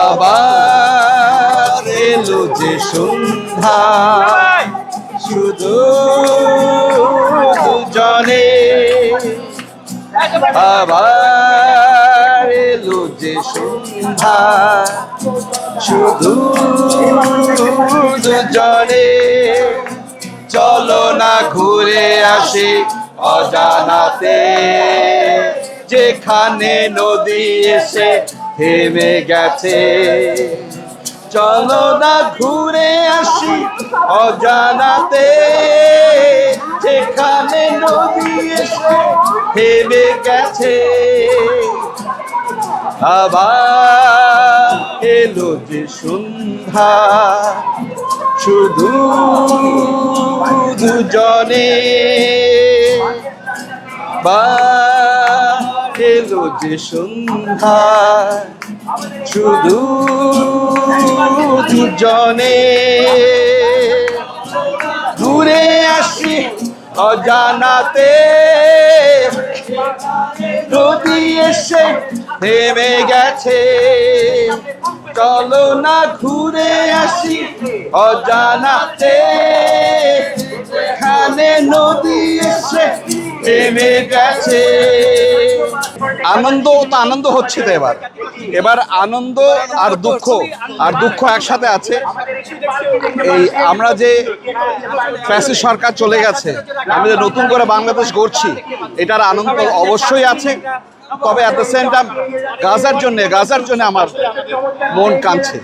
আবার এলো যে সন্ধ্যা শুধু দুজনে আবার এলো যে সন্ধ্যা শুধু দুজনে চলো না ঘুরে আসি অজানাতে যেখানে নদী এসে থেমে গেছে চলো না ঘুরে আসি অজানাতে যেখানে নদী এসে থেমে গেছে আবার এলো যে সন্ধ্যা শুধু দুজনে বা এলো যে সন্ধ্যা শুধু দুজনে ঘুরে আসি অজানাতে নদী এসে থেমে গেছে চলো না ঘুরে আসি অজানাতে এখানে নদী এসে থেমে গেছে আনন্দ তো আনন্দ হচ্ছে তো এবার আনন্দ আর দুঃখ একসাথে আছে এই আমরা যে ফ্যাসিস্ট সরকার চলে গেছে আমরা যে নতুন করে বাংলাদেশ গড়ছি এটার আনন্দ অবশ্যই আছে তবে অ্যাট দ্য সেম টাইম গাজার জন্য আমার মন কাঁদছে